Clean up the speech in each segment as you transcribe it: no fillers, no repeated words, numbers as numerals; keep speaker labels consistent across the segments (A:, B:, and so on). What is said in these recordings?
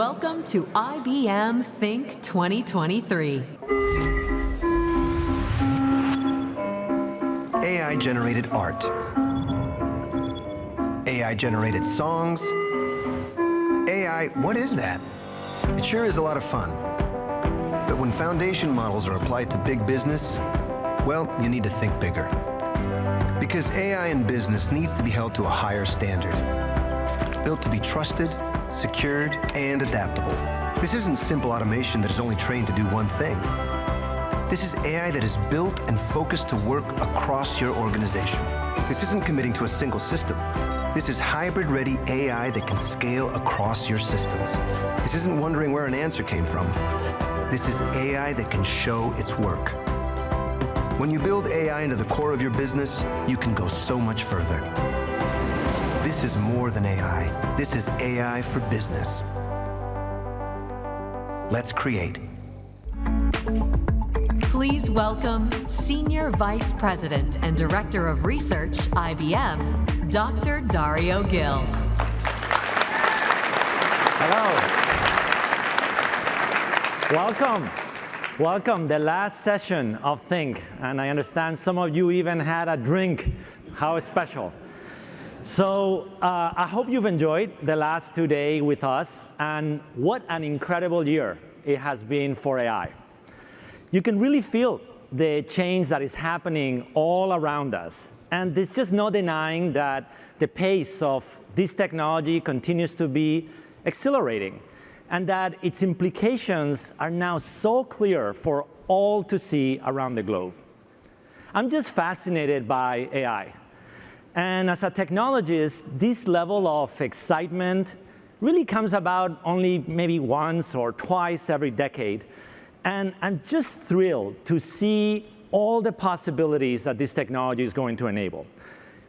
A: Welcome to IBM Think 2023.
B: AI-generated art. AI-generated songs. AI, what is that? It sure is a lot of fun. But when foundation models are applied to big business, well, you need to think bigger. Because AI in business needs to be held to a higher standard. Built to be trusted, secured, and adaptable. This isn't simple automation that is only trained to do one thing. This is AI that is built and focused to work across your organization. This isn't committing to a single system. This is hybrid-ready AI that can scale across your systems. This isn't wondering where an answer came from. This is AI that can show its work. When you build AI into the core of your business, you can go so much further. This is more than AI. This is AI for business. Let's create.
A: Please welcome Senior Vice President and Director of Research, IBM, Dr. Darío Gil.
C: Hello. Welcome, the last session of Think. And I understand some of you even had a drink. How special. So I hope you've enjoyed the last 2 days with us, and what an incredible year it has been for AI. You can really feel the change that is happening all around us, and there's just no denying that the pace of this technology continues to be accelerating, and that its implications are now so clear for all to see around the globe. I'm just fascinated by AI. And as a technologist, this level of excitement really comes about only maybe once or twice every decade. And I'm just thrilled to see all the possibilities that this technology is going to enable.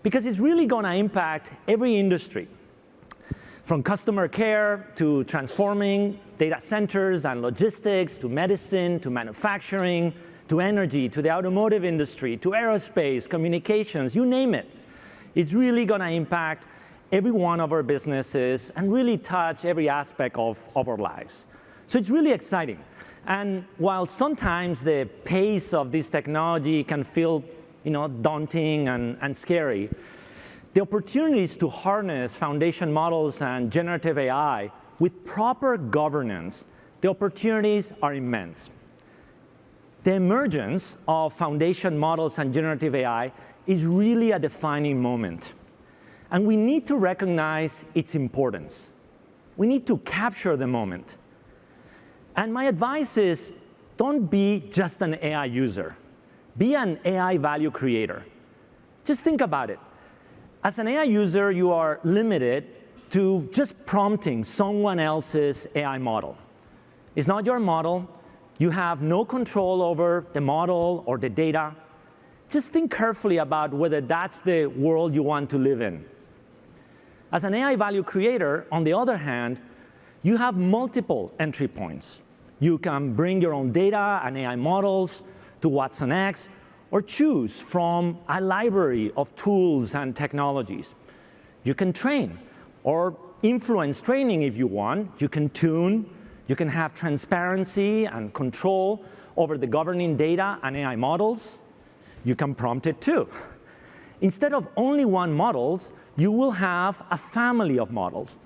C: Because it's really going to impact every industry, from customer care to transforming data centers and logistics, to medicine, to manufacturing, to energy, to the automotive industry, to aerospace, communications, you name it. It's really going to impact every one of our businesses and really touch every aspect of our lives. So it's really exciting. And while sometimes the pace of this technology can feel daunting and scary, the opportunities to harness foundation models and generative AI with proper governance, the opportunities are immense. The emergence of foundation models and generative AI is really a defining moment. And we need to recognize its importance. We need to capture the moment. And my advice is, don't be just an AI user. Be an AI value creator. Just think about it. As an AI user, you are limited to just prompting someone else's AI model. It's not your model. You have no control over the model or the data. Just think carefully about whether that's the world you want to live in. As an AI value creator, on the other hand, you have multiple entry points. You can bring your own data and AI models to WatsonX, or choose from a library of tools and technologies. You can train or influence training if you want. You can tune. You can have transparency and control over the governing data and AI models. You can prompt it too. Instead of only one models, you will have a family of models.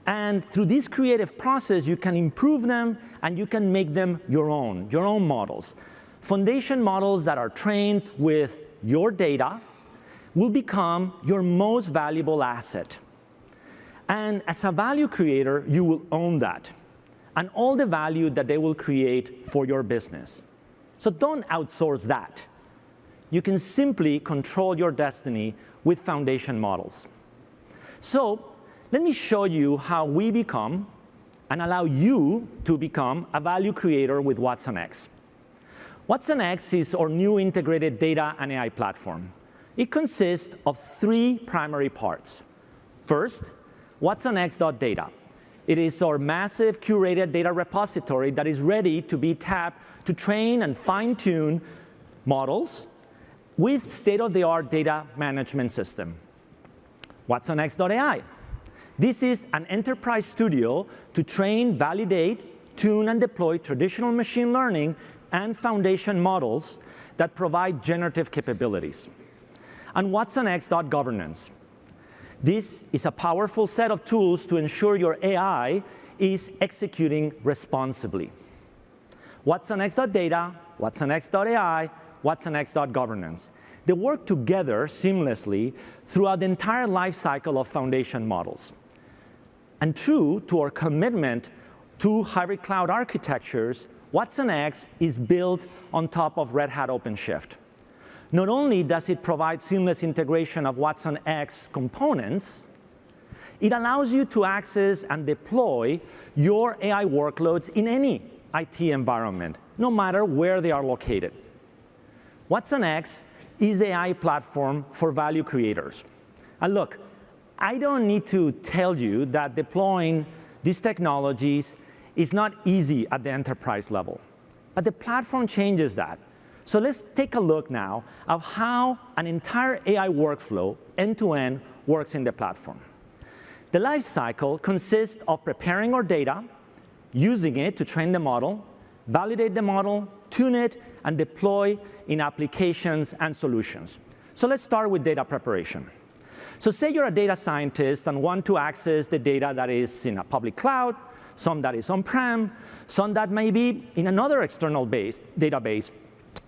C: And through this creative process, you can improve them and you can make them your own models. Foundation models that are trained with your data will become your most valuable asset. And as a value creator, you will own that and all the value that they will create for your business. So don't outsource that. You can simply control your destiny with foundation models. So let me show you how we become and allow you to become a value creator with WatsonX. WatsonX is our new integrated data and AI platform. It consists of 3 primary parts. First, WatsonX.data. It is our massive curated data repository that is ready to be tapped to train and fine-tune models with state-of-the-art data management system. WatsonX.ai. This is an enterprise studio to train, validate, tune, and deploy traditional machine learning and foundation models that provide generative capabilities. And WatsonX.governance. This is a powerful set of tools to ensure your AI is executing responsibly. WatsonX.data, WatsonX.ai, WatsonX.governance. They work together seamlessly throughout the entire life cycle of foundation models. And true to our commitment to hybrid cloud architectures, WatsonX is built on top of Red Hat OpenShift. Not only does it provide seamless integration of WatsonX components, it allows you to access and deploy your AI workloads in any IT environment, no matter where they are located. WatsonX is the AI platform for value creators. And look, I don't need to tell you that deploying these technologies is not easy at the enterprise level, but the platform changes that. So let's take a look now of how an entire AI workflow, end-to-end, works in the platform. The life cycle consists of preparing our data, using it to train the model, validate the model, tune it, and deploy in applications and solutions. So let's start with data preparation. So say you're a data scientist and want to access the data that is in a public cloud, some that is on-prem, some that may be in another external database,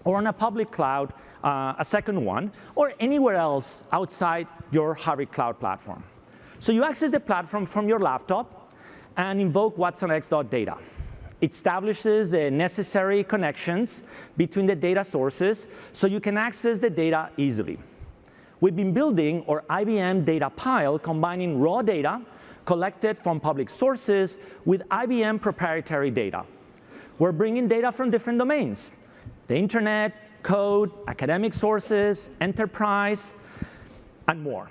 C: or on a public cloud, a second one, or anywhere else outside your hybrid cloud platform. So you access the platform from your laptop and invoke WatsonX.data. It establishes the necessary connections between the data sources so you can access the data easily. We've been building our IBM data pile, combining raw data collected from public sources with IBM proprietary data. We're bringing data from different domains: the internet, code, academic sources, enterprise, and more.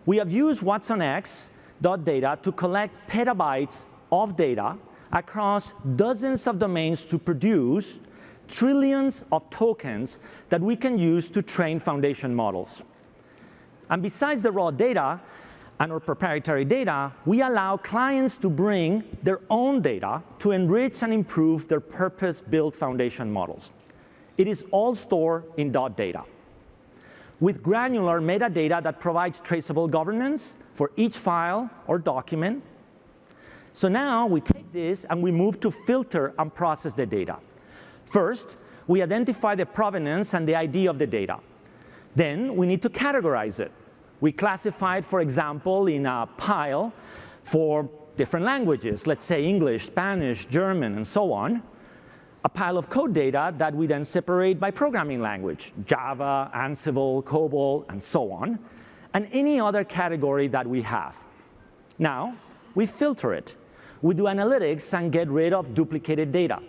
C: We have used WatsonX.data to collect petabytes of data across dozens of domains to produce trillions of tokens that we can use to train foundation models. And besides the raw data and our proprietary data, we allow clients to bring their own data to enrich and improve their purpose-built foundation models. It is all stored in .data, with granular metadata that provides traceable governance for each file or document. So now we take this and we move to filter and process the data. First, we identify the provenance and the ID of the data. Then we need to categorize it. We classify it, for example, in a pile for different languages, let's say English, Spanish, German, and so on. A pile of code data that we then separate by programming language, Java, Ansible, COBOL, and so on, and any other category that we have. Now, we filter it. We do analytics and get rid of duplicated data.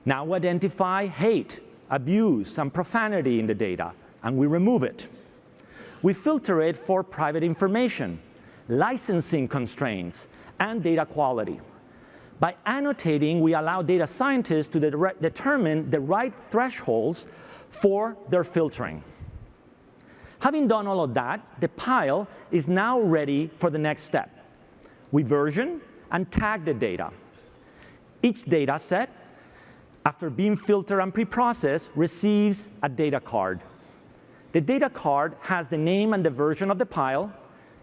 C: Now we identify hate, abuse, and profanity in the data, and we remove it. We filter it for private information, licensing constraints, and data quality. By annotating, we allow data scientists to determine the right thresholds for their filtering. Having done all of that, the pile is now ready for the next step. We version and tag the data. Each data set, after being filtered and preprocessed, receives a data card. The data card has the name and the version of the pile,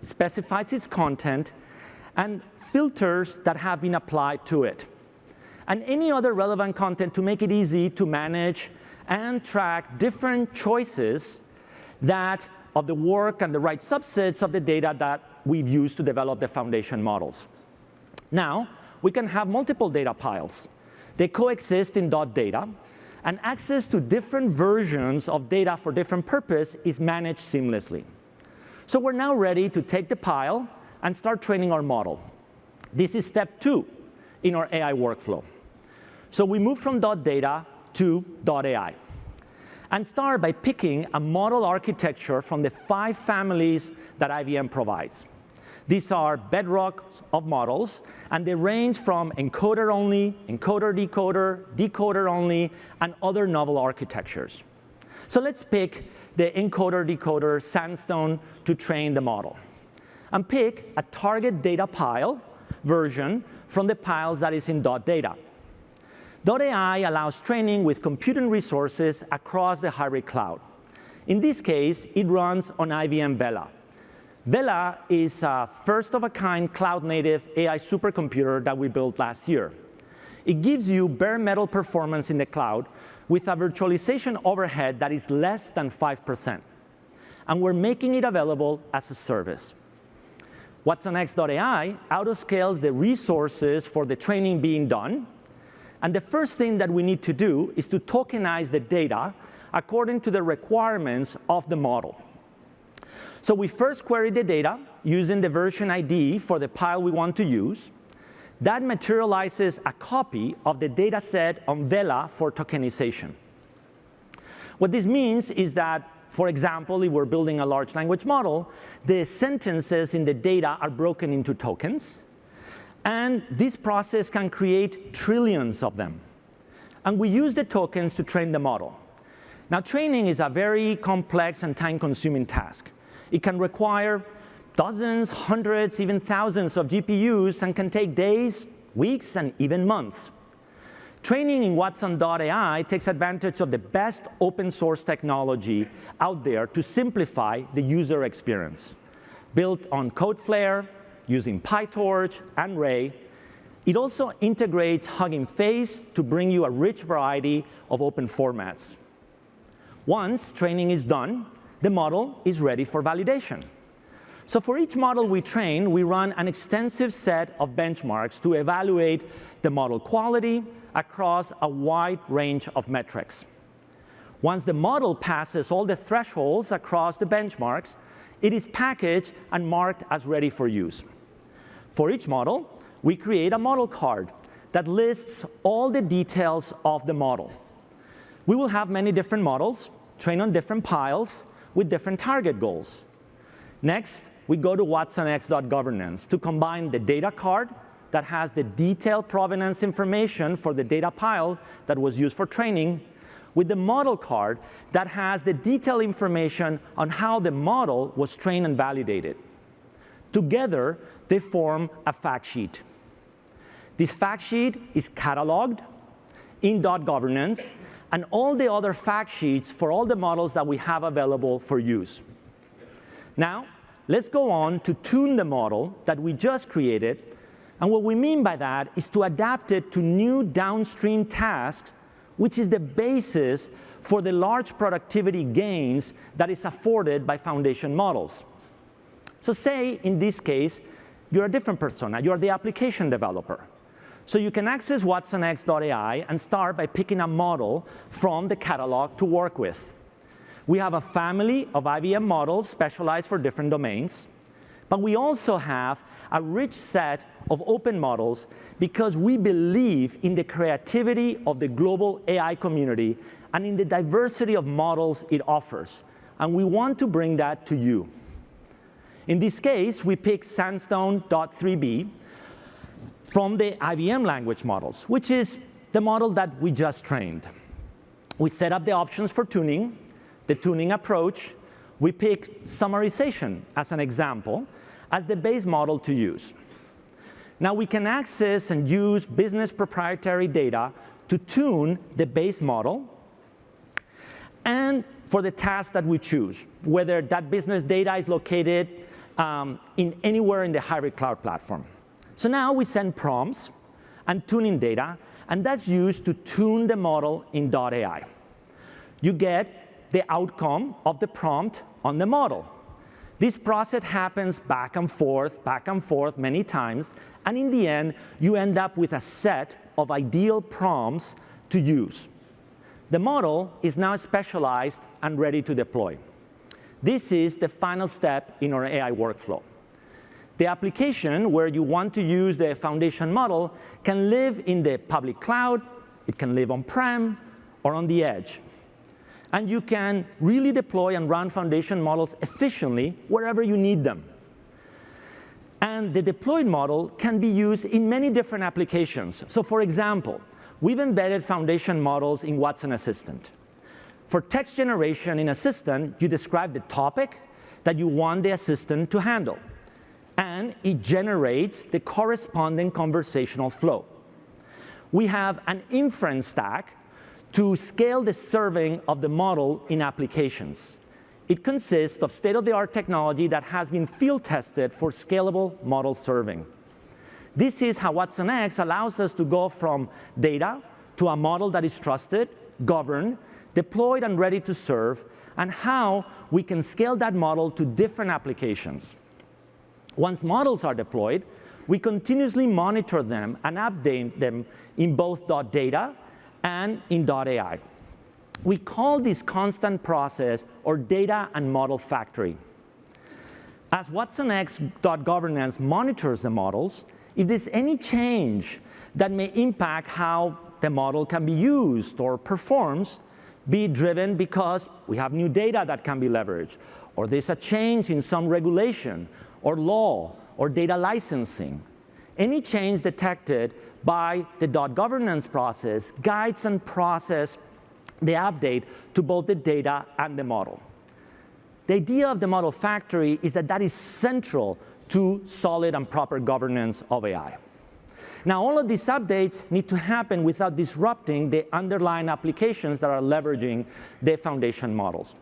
C: specifies its content, and filters that have been applied to it, and any other relevant content to make it easy to manage and track different choices that of the work and the right subsets of the data that we've used to develop the foundation models. Now, we can have multiple data piles. They coexist in .data, and access to different versions of data for different purpose is managed seamlessly. So we're now ready to take the pile and start training our model. This is step 2 in our AI workflow. So we move from .data to .ai and start by picking a model architecture from the 5 families that IBM provides. These are bedrock of models, and they range from encoder-only, encoder-decoder, decoder-only, and other novel architectures. So let's pick the encoder-decoder sandstone to train the model. and pick a target data pile version from the piles that is in .data. .ai allows training with computing resources across the hybrid cloud. In this case, it runs on IBM Vela. Vela is a first-of-a-kind cloud-native AI supercomputer that we built last year. It gives you bare metal performance in the cloud with a virtualization overhead that is less than 5%. And we're making it available as a service. WatsonX.ai autoscales the resources for the training being done. And the first thing that we need to do is to tokenize the data according to the requirements of the model. So we first query the data using the version ID for the pile we want to use. That materializes a copy of the data set on Vela for tokenization. What this means is that, for example, if we're building a large language model, the sentences in the data are broken into tokens. And this process can create trillions of them. And we use the tokens to train the model. Now, training is a very complex and time-consuming task. It can require dozens, hundreds, even thousands of GPUs and can take days, weeks, and even months. Training in Watson.ai takes advantage of the best open source technology out there to simplify the user experience. Built on Codeflare, using PyTorch and Ray, it also integrates Hugging Face to bring you a rich variety of open formats. Once training is done, the model is ready for validation. So for each model we train, we run an extensive set of benchmarks to evaluate the model quality across a wide range of metrics. Once the model passes all the thresholds across the benchmarks, it is packaged and marked as ready for use. For each model, we create a model card that lists all the details of the model. We will have many different models, trained on different piles, with different target goals. Next, we go to WatsonX.governance to combine the data card that has the detailed provenance information for the data pile that was used for training with the model card that has the detailed information on how the model was trained and validated. Together, they form a fact sheet. This fact sheet is cataloged in .governance and all the other fact sheets for all the models that we have available for use. Now, let's go on to tune the model that we just created. And what we mean by that is to adapt it to new downstream tasks, which is the basis for the large productivity gains that is afforded by foundation models. So say, in this case, you're a different persona. You're the application developer. So you can access WatsonX.ai and start by picking a model from the catalog to work with. We have a family of IBM models specialized for different domains. But we also have a rich set of open models because we believe in the creativity of the global AI community and in the diversity of models it offers. And we want to bring that to you. In this case, we picked Sandstone.3b from the IBM language models, which is the model that we just trained. We set up the options for tuning, the tuning approach. We picked summarization as an example, as the base model to use. Now we can access and use business proprietary data to tune the base model and for the task that we choose, whether that business data is located in anywhere in the hybrid cloud platform. So now we send prompts and tuning data, and that's used to tune the model in .ai. You get the outcome of the prompt on the model. This process happens back and forth many times, and in the end, you end up with a set of ideal prompts to use. The model is now specialized and ready to deploy. This is the final step in our AI workflow. The application where you want to use the foundation model can live in the public cloud, it can live on-prem, or on the edge. And you can really deploy and run foundation models efficiently wherever you need them. And the deployed model can be used in many different applications. So for example, we've embedded foundation models in Watson Assistant. For text generation in Assistant, you describe the topic that you want the assistant to handle. and it generates the corresponding conversational flow. We have an inference stack to scale the serving of the model in applications. It consists of state-of-the-art technology that has been field tested for scalable model serving. This is how WatsonX allows us to go from data to a model that is trusted, governed, deployed, and ready to serve, and how we can scale that model to different applications. Once models are deployed, we continuously monitor them and update them in both .data and in .ai. We call this constant process or data and model factory. As WatsonX.governance monitors the models, if there's any change that may impact how the model can be used or performs, be it driven because we have new data that can be leveraged, or there's a change in some regulation or law or data licensing. Any change detected by the .governance process guides and processes the update to both the data and the model. The idea of the model factory is that that is central to solid and proper governance of AI. Now, all of these updates need to happen without disrupting the underlying applications that are leveraging the foundation models.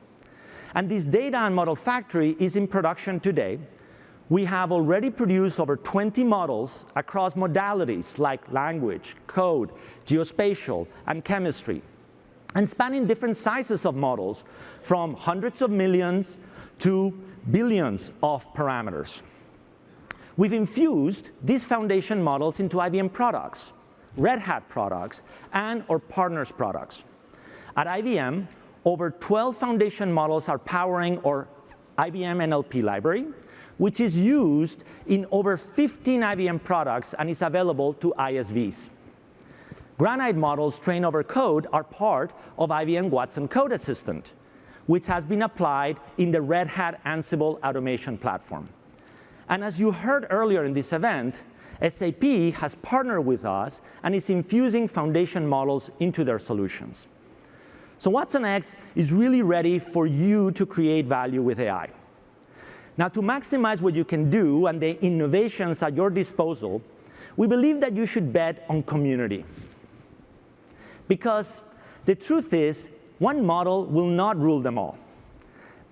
C: And this data and model factory is in production today. We have already produced over 20 models across modalities like language, code, geospatial, and chemistry, and spanning different sizes of models from hundreds of millions to billions of parameters. We've infused these foundation models into IBM products, Red Hat products, and our partners' products. At IBM, over 12 foundation models are powering our IBM NLP library, which is used in over 15 IBM products and is available to ISVs. Granite models trained over code are part of IBM Watson Code Assistant, which has been applied in the Red Hat Ansible automation platform. And as you heard earlier in this event, SAP has partnered with us and is infusing foundation models into their solutions. So WatsonX is really ready for you to create value with AI. Now, to maximize what you can do and the innovations at your disposal, we believe that you should bet on community. Because the truth is, one model will not rule them all.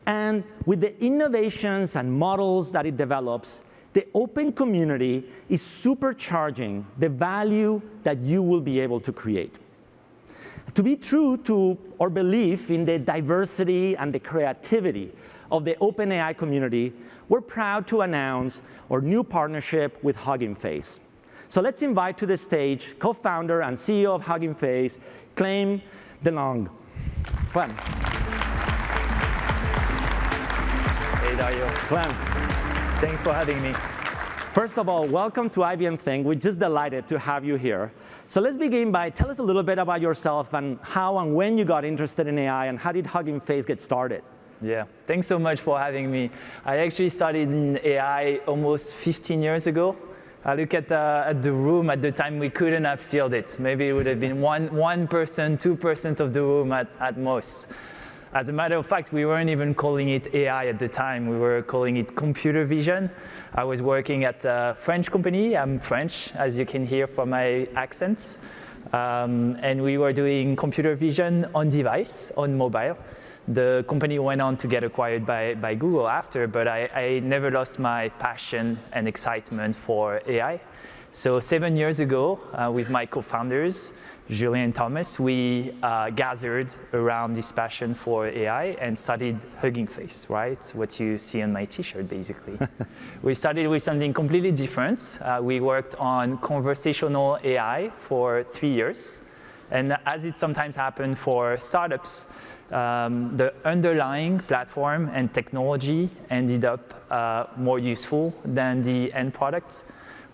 C: And with the innovations and models that it develops, the open community is supercharging the value that you will be able to create. To be true to our belief in the diversity and the creativity of the OpenAI community, we're proud to announce our new partnership with Hugging Face. So let's invite to the stage co-founder and CEO of Hugging Face, Clem DeLong. Clem.
D: Hey, Dario.
C: Clem.
D: Thanks for having me.
C: First of all, welcome to IBM Think. We're just delighted to have you here. So let's begin by tell us a little bit about yourself and how and when you got interested in AI and how did Hugging Face get started?
D: Yeah, thanks so much for having me. I actually started in AI almost 15 years ago. I look at the room at the time, we couldn't have filled it. Maybe it would have been 1%, 2% of the room at most. As a matter of fact, we weren't even calling it AI at the time. We were calling it computer vision. I was working at a French company. I'm French, as you can hear from my accent. And we were doing computer vision on device, on mobile. The company went on to get acquired by Google after, but I never lost my passion and excitement for AI. So 7 years ago, with my co-founders, Julien and Thomas, we gathered around this passion for AI and started Hugging Face, right? What you see on my t-shirt, basically. We started with something completely different. We worked on conversational AI for 3 years. And as it sometimes happened for startups, the underlying platform and technology ended up more useful than the end product.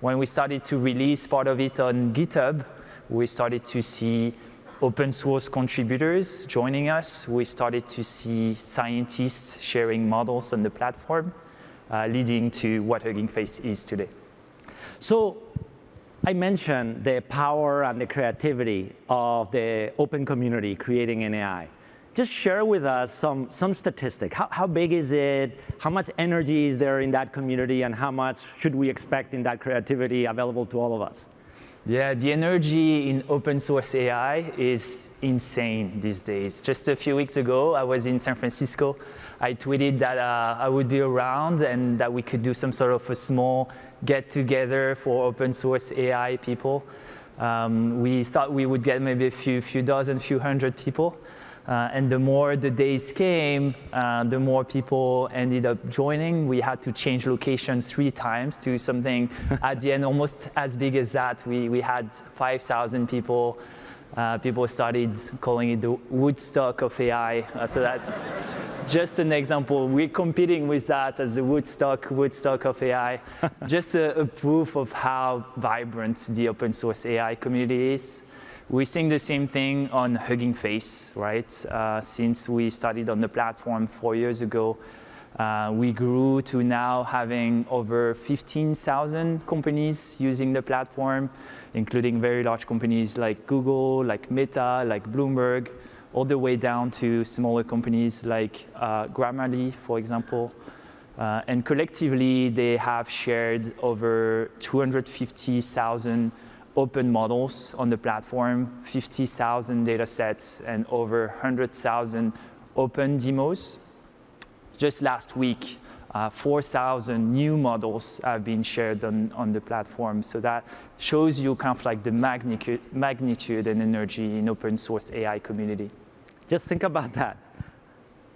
D: When we started to release part of it on GitHub, we started to see open source contributors joining us. We started to see scientists sharing models on the platform, leading to what Hugging Face is today.
C: So I mentioned the power and the creativity of the open community creating an AI. just share with us some statistic. How big is it? How much energy is there in that community, and how much should we expect in that creativity available to all of us?
D: Yeah, the energy in open source AI is insane these days. Just a few weeks ago, I was in San Francisco. I tweeted that I would be around and that we could do some sort of a small get-together for open source AI people. We thought we would get maybe a few dozen, few hundred people. And the more the days came, the more people ended up joining. We had to change locations 3 times to something at the end almost as big as that. We had 5,000 people. People started calling it the Woodstock of AI. So that's just an example. We're competing with that as the Woodstock of AI. Just a proof of how vibrant the open source AI community is. We're seeing the same thing on Hugging Face, right? Since we started on the platform 4 years ago, we grew to now having over 15,000 companies using the platform, including very large companies like Google, like Meta, like Bloomberg, all the way down to smaller companies like Grammarly, for example. And collectively, they have shared over 250,000 open models on the platform, 50,000 data sets, and over 100,000 open demos. Just last week, 4,000 new models have been shared on the platform. So that shows you kind of like the magnitude and energy in open source AI community.
C: Just think about that.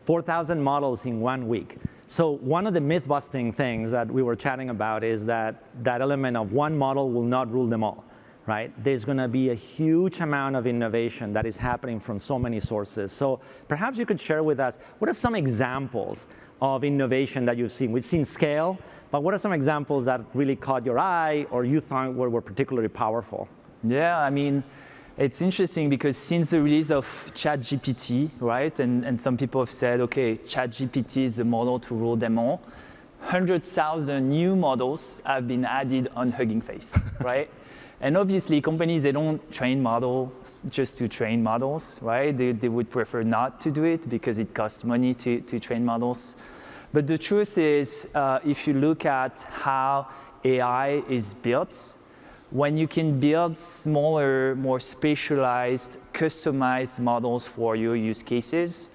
C: 4,000 models in 1 week. So one of the myth-busting things that we were chatting about is that element of one model will not rule them all. Right? There's going to be a huge amount of innovation that is happening from so many sources. So perhaps you could share with us, what are some examples of innovation that you've seen? We've seen scale, but what are some examples that really caught your eye or you thought were particularly powerful?
D: Yeah, I mean, it's interesting because since the release of ChatGPT, right, and some people have said, okay, ChatGPT is the model to rule them all, 100,000 new models have been added on Hugging Face, right? And obviously, companies, they don't train models just to train models, right? They would prefer not to do it because it costs money to train models. But the truth is, if you look at how AI is built, when you can build smaller, more specialized, customized models for your use cases,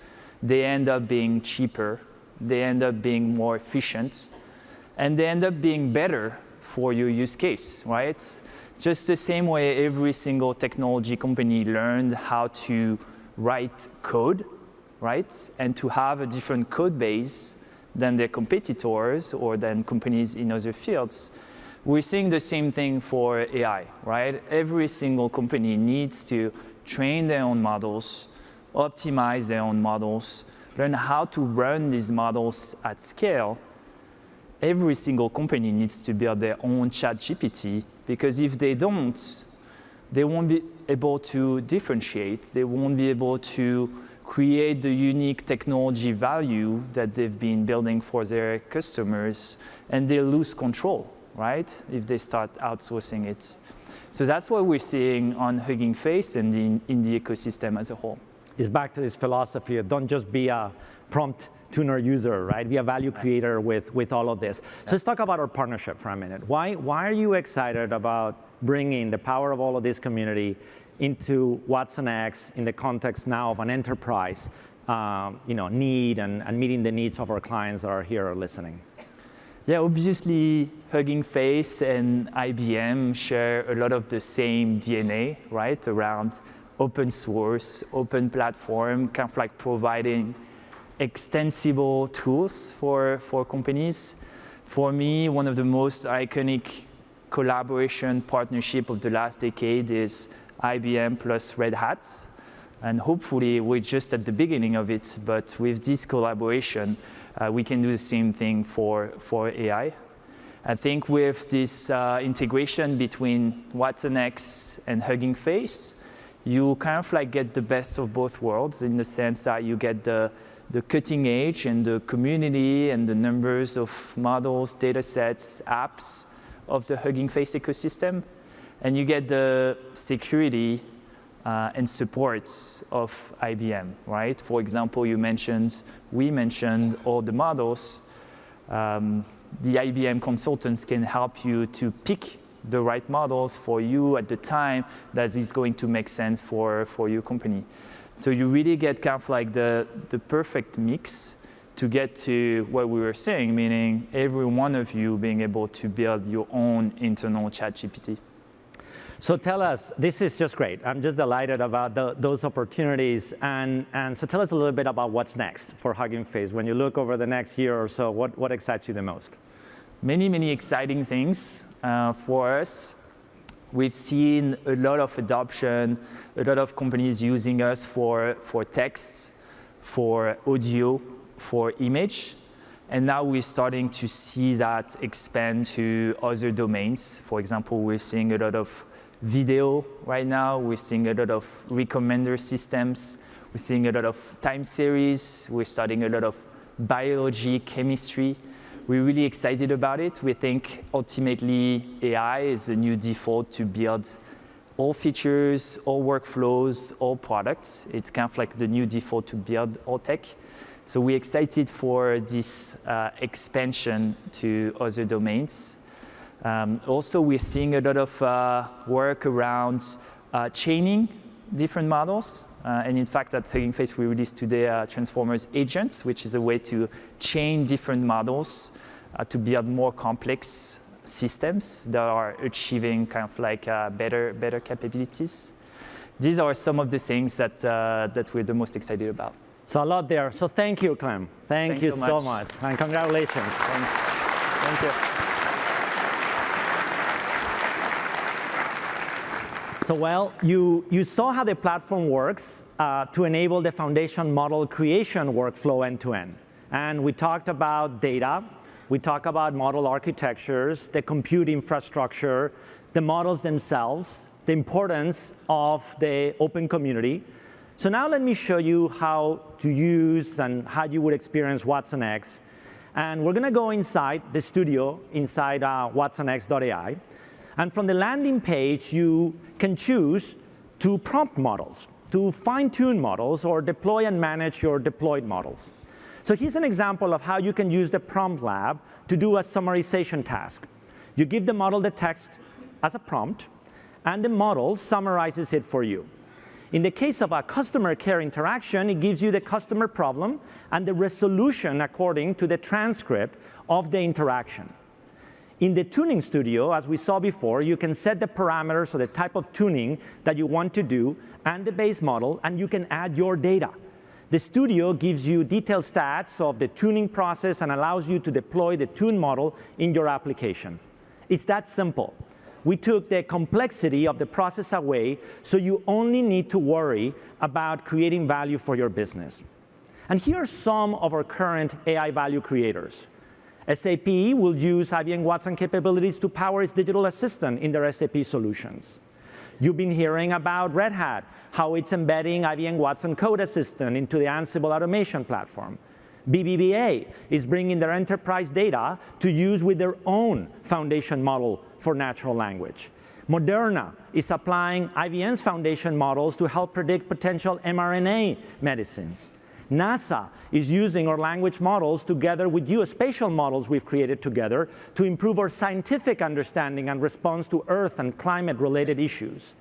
D: they end up being cheaper, they end up being more efficient, and they end up being better for your use case, right? Just the same way every single technology company learned how to write code, right? And to have a different code base than their competitors or than companies in other fields. We're seeing the same thing for AI, right? Every single company needs to train their own models, optimize their own models, learn how to run these models at scale. Every single company needs to build their own ChatGPT, because if they don't, they won't be able to differentiate. They won't be able to create the unique technology value that they've been building for their customers, and they'll lose control, right, if they start outsourcing it. So that's what we're seeing on Hugging Face and in the ecosystem as a whole.
C: It's back to this philosophy of don't just be a prompt tuner user, right? Be a value creator with all of this. So let's talk about our partnership for a minute. Why are you excited about bringing the power of all of this community into WatsonX in the context now of an enterprise need and meeting the needs of our clients that are here or listening?
D: Yeah, obviously, Hugging Face and IBM share a lot of the same DNA, right, around open source, open platform, kind of like providing extensible tools for companies. For me, one of the most iconic collaboration partnership of the last decade is IBM plus Red Hat. And hopefully, we're just at the beginning of it, but with this collaboration, we can do the same thing for AI. I think with this integration between WatsonX and Hugging Face, you kind of like get the best of both worlds in the sense that you get the cutting edge and the community and the numbers of models, data sets, apps of the Hugging Face ecosystem. And you get the security and supports of IBM, right? For example, we mentioned all the models. The IBM consultants can help you to pick the right models for you at the time that is going to make sense for your company. So you really get kind of like the perfect mix to get to what we were saying, meaning every one of you being able to build your own internal ChatGPT.
C: So tell us, this is just great. I'm just delighted about those opportunities. And so tell us a little bit about what's next for Hugging Face. When you look over the next year or so, what excites you the most?
D: Many, many exciting things for us. We've seen a lot of adoption, a lot of companies using us for text, for audio, for image. And now we're starting to see that expand to other domains. For example, we're seeing a lot of video right now. We're seeing a lot of recommender systems. We're seeing a lot of time series. We're studying a lot of biology, chemistry. We're really excited about it. We think ultimately AI is the new default to build all features, all workflows, all products. It's kind of like the new default to build all tech. So we're excited for this expansion to other domains. Also, we're seeing a lot of work around chaining different models. And in fact, at Hugging Face, we released today Transformers agents, which is a way to chain different models to build more complex systems that are achieving kind of like better capabilities. These are some of the things that we're the most excited about.
C: So a lot there. So thank you, Clem. Thank you so much. And congratulations.
D: Thanks. Thank you.
C: So well, you saw how the platform works to enable the foundation model creation workflow end-to-end. And we talked about data. We talked about model architectures, the compute infrastructure, the models themselves, the importance of the open community. So now let me show you how to use and how you would experience WatsonX. And we're going to go inside the studio, inside WatsonX.ai. And from the landing page, you can choose to prompt models, to fine-tune models, or deploy and manage your deployed models. So here's an example of how you can use the prompt lab to do a summarization task. You give the model the text as a prompt, and the model summarizes it for you. In the case of a customer care interaction, it gives you the customer problem and the resolution according to the transcript of the interaction. In the tuning studio, as we saw before, you can set the parameters or the type of tuning that you want to do and the base model, and you can add your data. The studio gives you detailed stats of the tuning process and allows you to deploy the tuned model in your application. It's that simple. We took the complexity of the process away, so you only need to worry about creating value for your business. And here are some of our current AI value creators. SAP will use IBM Watson capabilities to power its digital assistant in their SAP solutions. You've been hearing about Red Hat, how it's embedding IBM Watson Code Assistant into the Ansible automation platform. BBVA is bringing their enterprise data to use with their own foundation model for natural language. Moderna is applying IBM's foundation models to help predict potential mRNA medicines. NASA is using our language models together with geospatial models we've created together to improve our scientific understanding and response to Earth and climate-related issues.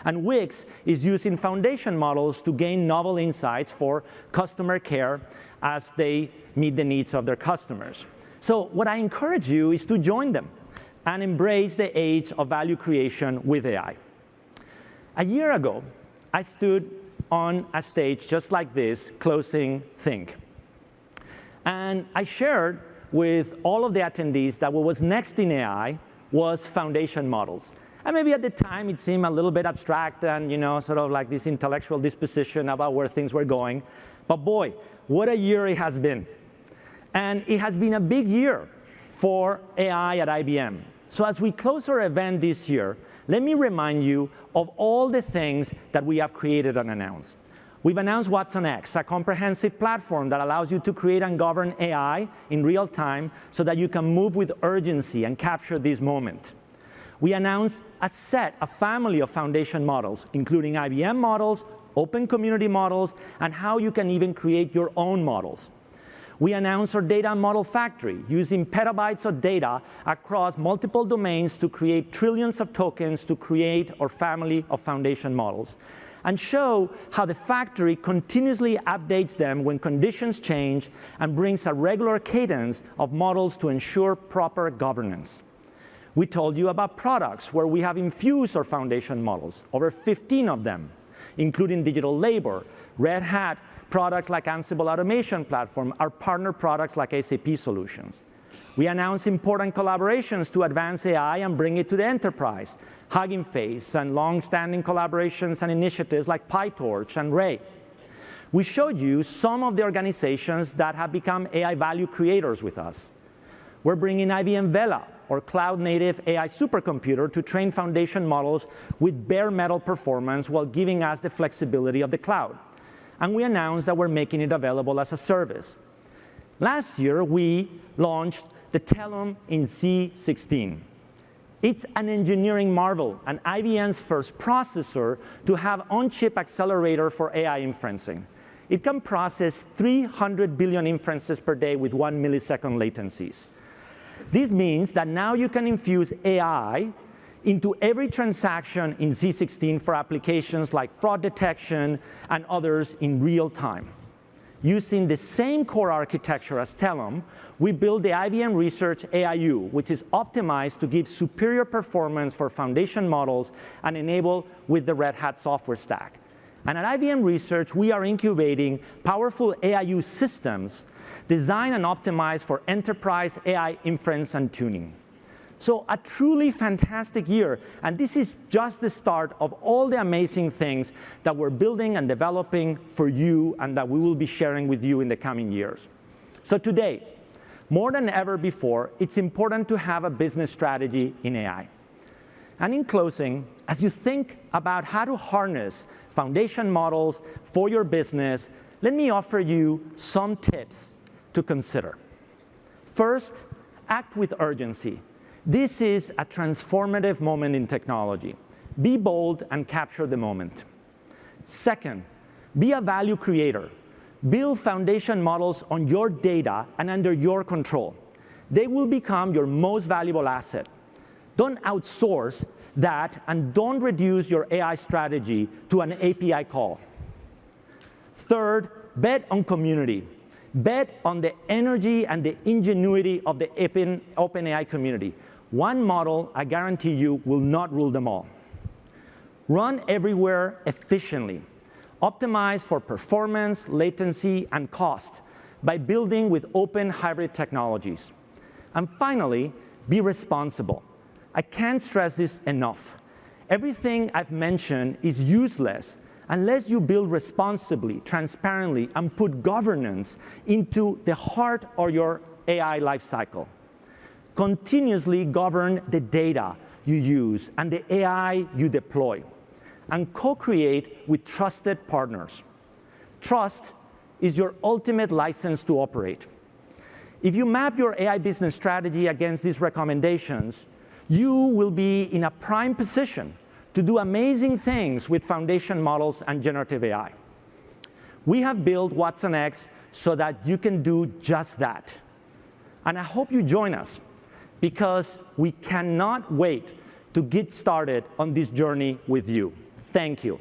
C: And Wix is using foundation models to gain novel insights for customer care as they meet the needs of their customers. So what I encourage you is to join them and embrace the age of value creation with AI. A year ago, I stood on a stage just like this, closing Think. And I shared with all of the attendees that what was next in AI was foundation models. And maybe at the time it seemed a little bit abstract and sort of like this intellectual disposition about where things were going. But boy, what a year it has been. And it has been a big year for AI at IBM. So as we close our event this year, let me remind you of all the things that we have created and announced. We've announced WatsonX, a comprehensive platform that allows you to create and govern AI in real time so that you can move with urgency and capture this moment. We announced a family of foundation models, including IBM models, open community models, and how you can even create your own models. We announced our data model factory, using petabytes of data across multiple domains to create trillions of tokens to create our family of foundation models, and show how the factory continuously updates them when conditions change and brings a regular cadence of models to ensure proper governance. We told you about products where we have infused our foundation models, over 15 of them, including digital labor, Red Hat, products like Ansible Automation Platform, our partner products like SAP Solutions. We announced important collaborations to advance AI and bring it to the enterprise, Hugging Face, and long-standing collaborations and initiatives like PyTorch and Ray. We showed you some of the organizations that have become AI value creators with us. We're bringing IBM Vela, or cloud-native AI supercomputer, to train foundation models with bare metal performance while giving us the flexibility of the cloud. And we announced that we're making it available as a service. Last year, we launched the Telum in Z16. It's an engineering marvel, and IBM's first processor to have on-chip accelerator for AI inferencing. It can process 300 billion inferences per day with 1 millisecond latencies. This means that now you can infuse AI into every transaction in Z16 for applications like fraud detection and others in real time. Using the same core architecture as Telum, we built the IBM Research AIU, which is optimized to give superior performance for foundation models and enable with the Red Hat software stack. And at IBM Research, we are incubating powerful AIU systems designed and optimized for enterprise AI inference and tuning. So a truly fantastic year, and this is just the start of all the amazing things that we're building and developing for you and that we will be sharing with you in the coming years. So today, more than ever before, it's important to have a business strategy in AI. And in closing, as you think about how to harness foundation models for your business, let me offer you some tips to consider. First, act with urgency. This is a transformative moment in technology. Be bold and capture the moment. Second, be a value creator. Build foundation models on your data and under your control. They will become your most valuable asset. Don't outsource that, and don't reduce your AI strategy to an API call. Third, bet on community. Bet on the energy and the ingenuity of the OpenAI community. One model, I guarantee you, will not rule them all. Run everywhere efficiently. Optimize for performance, latency, and cost by building with open hybrid technologies. And finally, be responsible. I can't stress this enough. Everything I've mentioned is useless unless you build responsibly, transparently, and put governance into the heart of your AI lifecycle. Continuously govern the data you use and the AI you deploy, and co-create with trusted partners. Trust is your ultimate license to operate. If you map your AI business strategy against these recommendations, you will be in a prime position to do amazing things with foundation models and generative AI. We have built WatsonX so that you can do just that. And I hope you join us, because we cannot wait to get started on this journey with you. Thank you.